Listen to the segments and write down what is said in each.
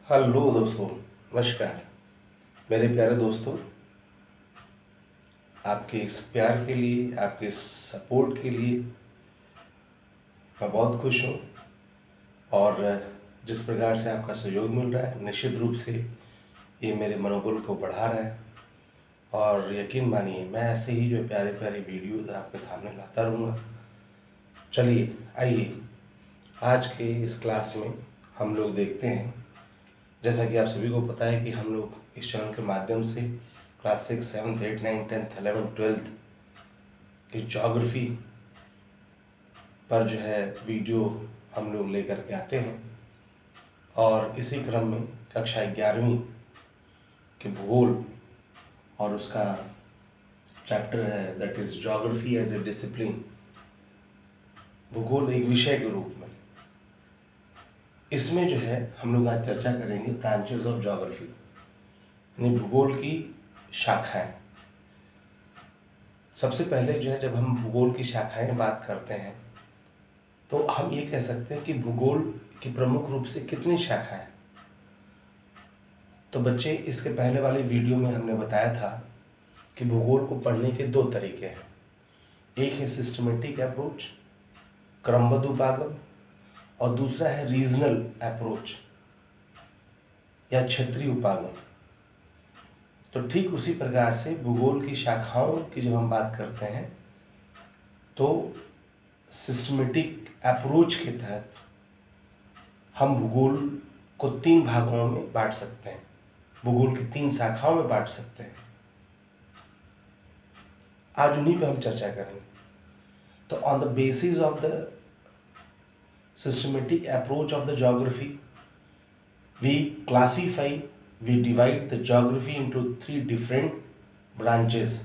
Hello दोस्तों, नमस्कार। मेरे प्यारे दोस्तों, आपके इस प्यार के लिए, आपके इस सपोर्ट के लिए मैं बहुत खुश हूँ। और जिस प्रकार से आपका सहयोग मिल रहा है, निश्चित रूप से ये मेरे मनोबल को बढ़ा रहा है। और यकीन मानिए, मैं ऐसे ही जो प्यारे प्यारे वीडियोज़ आपके सामने लाता रहूँगा। चलिए आइए, आज के इस क्लास में हम लोग देखते हैं, जैसा कि आप सभी को पता है कि हम लोग इस चैनल के माध्यम से क्लास 6, 7, 8, 9, 10, 11, 12 की ज्योग्राफी पर जो है वीडियो हम लोग लेकर के आते हैं। और इसी क्रम में कक्षा 11वीं के भूगोल और उसका चैप्टर है that is geography as a discipline, भूगोल एक विषय के रूप में। इसमें जो है हम लोग आज चर्चा करेंगे ब्रांचेस ऑफ ज्योग्राफी, यानी भूगोल की शाखाएं। सबसे पहले जो है, जब हम भूगोल की शाखाएं बात करते हैं तो हम ये कह सकते हैं कि भूगोल की प्रमुख रूप से कितनी शाखाएं। तो बच्चे, इसके पहले वाले वीडियो में हमने बताया था कि भूगोल को पढ़ने के दो तरीके हैं। एक है सिस्टमेटिक अप्रोच, क्रमबद्ध उपागम, और दूसरा है रीजनल अप्रोच या क्षेत्रीय उपागम। तो ठीक उसी प्रकार से भूगोल की शाखाओं की जब हम बात करते हैं तो सिस्टमेटिक अप्रोच के तहत हम भूगोल को 3 भागों में बांट सकते हैं, भूगोल की 3 शाखाओं में बांट सकते हैं। आज उन्हीं पे हम चर्चा करेंगे। तो on the basis of the systematic approach of the geography, we divide the geography into 3 different branches.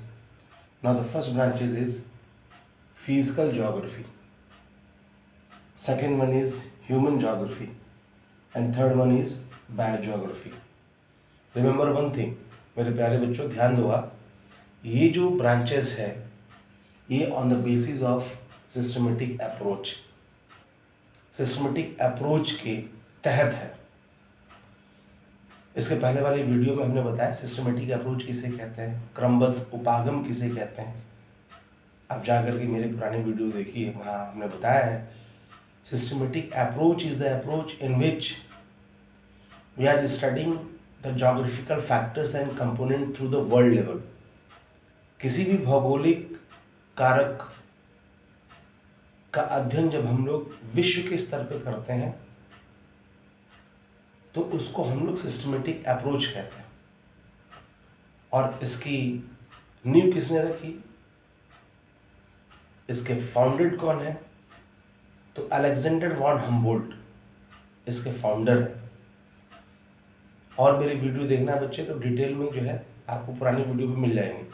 Now the first branch is physical geography, second one is human geography, and third one is biogeography. Remember one thing, मेरे प्यारे बच्चों, ध्यान दो आप, ये जो branches है ये on the basis of systematic approach, systematic approach के तहत है। इसके पहले वाले वीडियो में हमने बताया सिस्टमेटिक अप्रोच किसे कहते हैं, क्रमबद्ध उपागम किसे कहते हैं। आप जाकर के मेरे पुराने वीडियो देखिए, वहाँ हमने बताया है systematic approach is the approach in which we are studying the geographical factors and component through the world level. किसी भी भौगोलिक कारक का अध्ययन जब हम लोग विश्व के स्तर पर करते हैं तो उसको हम लोग सिस्टमेटिक अप्रोच कहते हैं। और इसकी नींव किसने रखी, इसके फाउंडेड कौन है, तो अलेक्जेंडर वॉन हम्बोल्ट इसके फाउंडर है। और मेरे वीडियो देखना बच्चे तो डिटेल में जो है आपको पुरानी वीडियो भी मिल जाएंगे,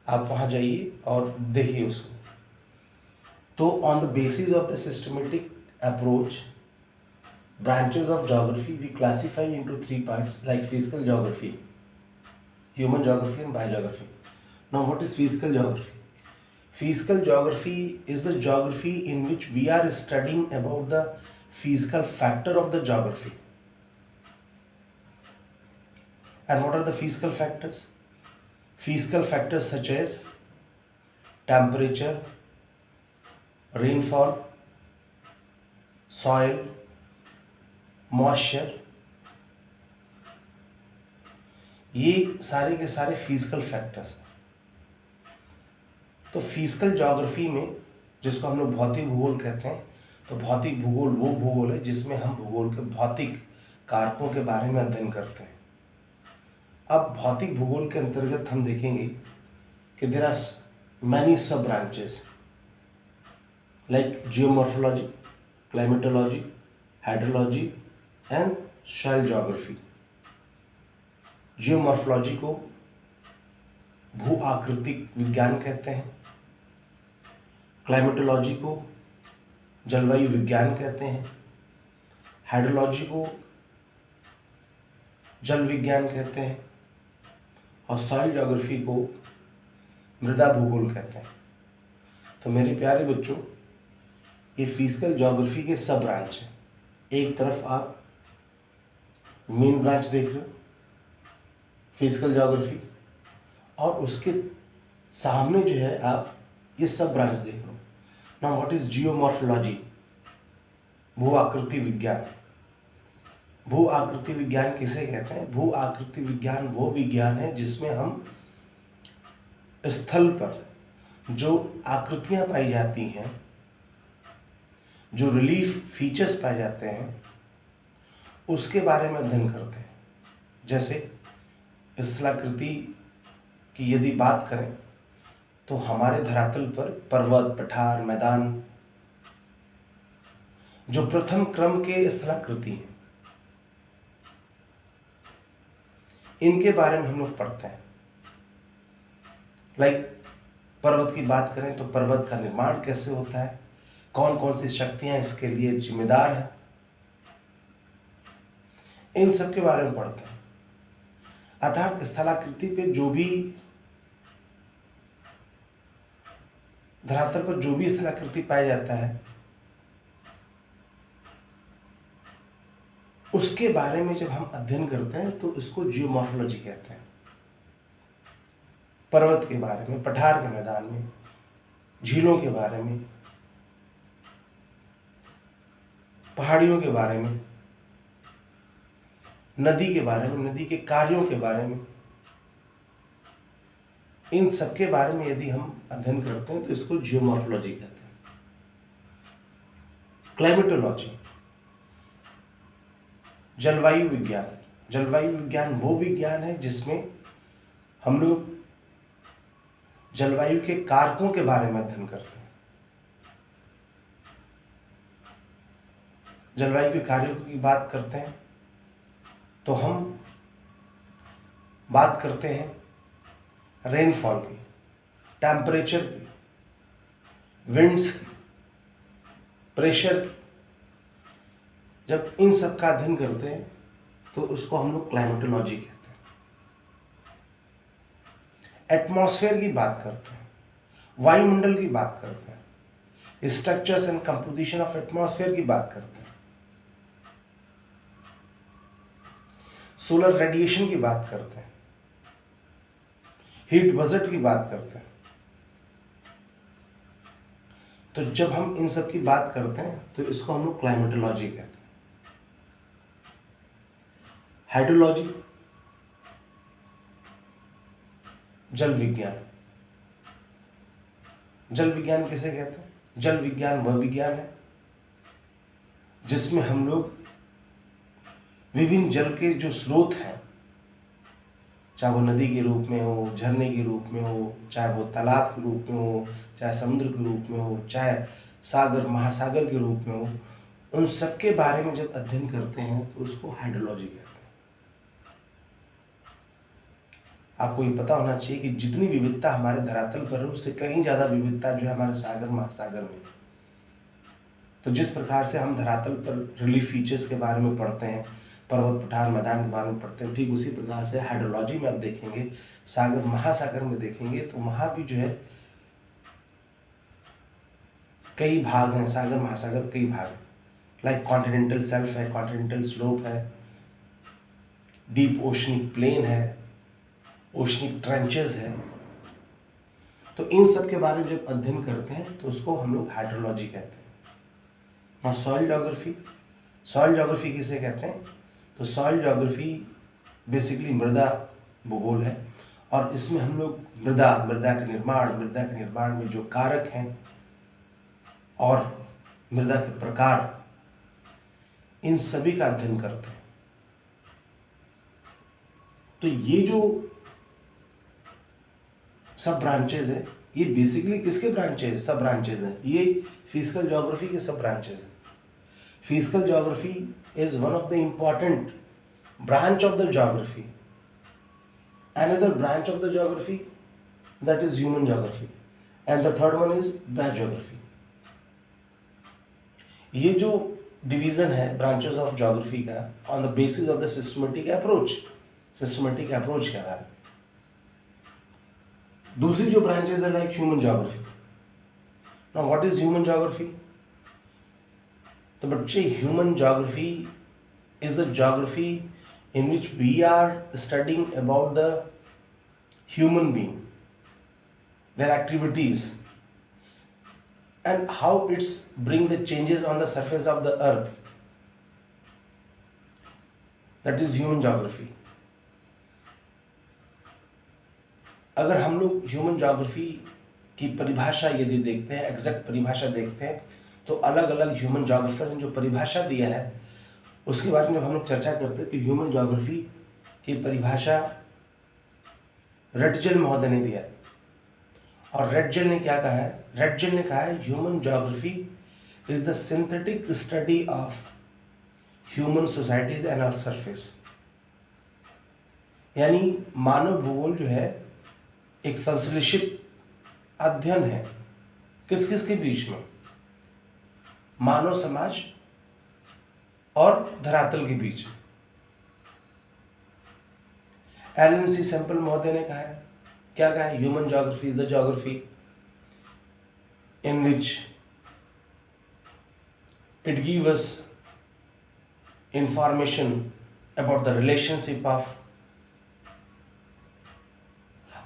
आप वहाँ जाइए और देखिए उसको। तो on the basis of the systematic approach, branches of geography we classify into 3 parts like physical geography, human geography and biogeography. Now what is physical geography? Physical geography is the geography in which we are studying about the physical factor of the geography. And what are the physical factors? Physical factors such as temperature, rainfall, soil, moisture, ये सारे के सारे physical factors हैं। तो physical geography में, जिसको हम लोग भौतिक भूगोल कहते हैं, तो भौतिक भूगोल वो भूगोल है जिसमें हम भूगोल के भौतिक कारकों के बारे में अध्ययन करते हैं। अब भौतिक भूगोल के अंतर्गत हम देखेंगे कि देयर आर मैनी सब branches like geomorphology, climatology, hydrology and soil geography. Geomorphology को भू आकृतिक विज्ञान कहते हैं, क्लाइमेटोलॉजी को जलवायु विज्ञान कहते हैं, हाइड्रोलॉजी को जल विज्ञान कहते हैं, और सॉइल ज्योग्राफी को मृदा भूगोल कहते हैं। तो मेरे प्यारे बच्चों, ये फिजिकल ज्योग्राफी के सब ब्रांच हैं। एक तरफ आप मेन ब्रांच देख रहे हो, फिजिकल ज्योग्राफी, और उसके सामने जो है आप ये सब ब्रांच देख रहे हो। Now what is geomorphology? भू आकृति विज्ञान। भू आकृति विज्ञान किसे कहते हैं? भू आकृति विज्ञान वो विज्ञान है जिसमें हम स्थल पर जो आकृतियां पाई जाती हैं, जो रिलीफ फीचर्स पाए जाते हैं, उसके बारे में अध्ययन करते हैं। जैसे स्थलाकृति की यदि बात करें तो हमारे धरातल पर पर्वत, पठार, मैदान जो प्रथम क्रम के स्थलाकृति हैं, इनके बारे में हम लोग पढ़ते हैं। लाइक पर्वत की बात करें तो पर्वत का निर्माण कैसे होता है, कौन कौन सी शक्तियां इसके लिए जिम्मेदार हैं, इन सब के बारे में पढ़ते हैं। अर्थात स्थलाकृति पे जो भी धरातल पर जो भी स्थलाकृति पाया जाता है, उसके बारे में जब हम अध्ययन करते हैं तो इसको जियोमॉर्फोलॉजी कहते हैं। पर्वत के बारे में, पठार के मैदान में, झीलों के बारे में, पहाड़ियों के बारे में, नदी के बारे में, नदी के कार्यों के बारे में, इन सब के बारे में यदि हम अध्ययन करते हैं तो इसको जियोमॉर्फोलॉजी कहते हैं। क्लाइमेटोलॉजी, जलवायु विज्ञान। जलवायु विज्ञान वो विज्ञान है जिसमें हम लोग जलवायु के कारकों के बारे में अध्ययन करते हैं। जलवायु के कार्यों की बात करते हैं तो हम बात करते हैं रेनफॉल की, टेम्परेचर की, विंड्स की, प्रेशर की। जब इन सब का अध्ययन करते हैं तो उसको हम लोग क्लाइमेटोलॉजी कहते हैं। एटमॉस्फेयर की बात करते हैं, वायुमंडल की बात करते हैं, structures and composition of atmosphere की बात करते हैं, सोलर रेडिएशन की बात करते हैं, हीट बजट की बात करते हैं। तो जब हम इन सब की बात करते हैं तो इसको हम लोग क्लाइमेटोलॉजी कहते हैं। हाइड्रोलॉजी, जल विज्ञान। जल विज्ञान किसे कहते हैं? जल विज्ञान वह विज्ञान है जिसमें हम लोग विभिन्न जल के जो स्रोत हैं, चाहे वो नदी के रूप में हो, झरने के रूप में हो, चाहे वो तालाब के रूप में हो, चाहे समुद्र के रूप में हो, चाहे सागर महासागर के रूप में हो, उन सब के बारे में जब अध्ययन करते हैं तो उसको हाइड्रोलॉजी कहते हैं। आपको ये पता होना चाहिए कि जितनी विविधता हमारे धरातल पर है उससे कहीं ज़्यादा विविधता जो है हमारे सागर महासागर में। तो जिस प्रकार से हम धरातल पर रिलीफ फीचर्स के बारे में पढ़ते हैं, पर्वत, पठार, मैदान के बारे में पढ़ते हैं, ठीक उसी प्रकार से हाइड्रोलॉजी में आप देखेंगे, सागर महासागर में देखेंगे तो वहाँ भी जो है कई भाग हैं। सागर महासागर कई भाग हैं, लाइक कॉन्टिनेंटल शेल्फ है, कॉन्टिनेंटल स्लोप है, डीप ओशनिक प्लेन है, ओशनिक ट्रेंचेस है। तो इन सब के बारे में जब अध्ययन करते हैं तो उसको हम लोग हाइड्रोलॉजी कहते हैं। और सॉइल ज्योग्राफी, सॉइल ज्योग्राफी किसे कहते हैं? तो सॉइल ज्योग्राफी बेसिकली मृदा भूगोल है, और इसमें हम लोग मृदा के निर्माण में जो कारक हैं और मृदा के प्रकार, इन सभी का अध्ययन करते हैं। तो ये जो सब ब्रांचेज है, ये बेसिकली किसके ब्रांचेज? सब ब्रांचेज हैं। ये फिजिकल ज्योग्राफी के सब ब्रांचेज हैं। Physical geography is one of the important branch of the geography. Another branch of the geography, that is human geography, and the third one is biogeography. ये जो division है branches of geography का on the basis of the systematic approach के आधार पर। दूसरी जो branches है like human geography. Now what is human geography? तो बच्चे human geography is the geography in which we are studying about the human being, their activities, and how it's bring the changes on the surface of the earth. That is human geography. अगर हम लोग human geography की परिभाषा यदि देखते हैं, exact परिभाषा देखते हैं, तो अलग अलग ह्यूमन ज्योग्राफर ने जो परिभाषा दिया है उसके बारे में हम लोग चर्चा करते हैं कि ह्यूमन ज्योग्राफी की परिभाषा रेटजेल महोदय ने दिया है। और रेटजेल ने क्या कहा है? रेटजेल ने कहा है human geography is the synthetic study of human societies and earth surface. यानी मानव भूगोल जो है एक संश्लेषित अध्ययन है किस किस के बीच में? मानव समाज और धरातल के बीच। एलन सी सैंपल महोदय ने कहा है, क्या कहा है? Human geography is the geography in which it give us information about the relationship of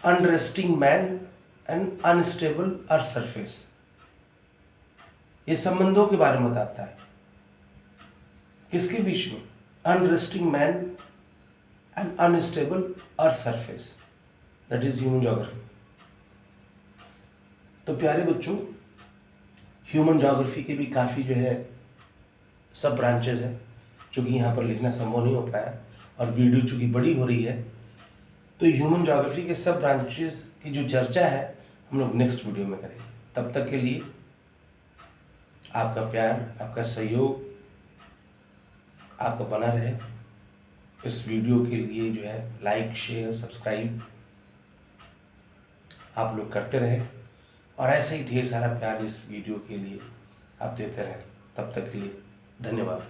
unresting man and unstable earth surface. ये संबंधों के बारे में बताता है किसके बीच में? Unresting man and unstable earth surface, that is human geography. तो प्यारे बच्चों, ह्यूमन ज्योग्राफी के भी काफ़ी जो है सब ब्रांचेस हैं, चूँकि यहाँ पर लिखना संभव नहीं हो पाया और वीडियो चूँकि बड़ी हो रही है, तो ह्यूमन ज्योग्राफी के सब ब्रांचेस की जो चर्चा है हम लोग नेक्स्ट वीडियो में करेंगे। तब तक के लिए आपका प्यार, आपका सहयोग आपका बना रहे। इस वीडियो के लिए जो है लाइक, शेयर, सब्सक्राइब आप लोग करते रहे और ऐसे ही ढेर सारा प्यार इस वीडियो के लिए आप देते रहें। तब तक के लिए धन्यवाद।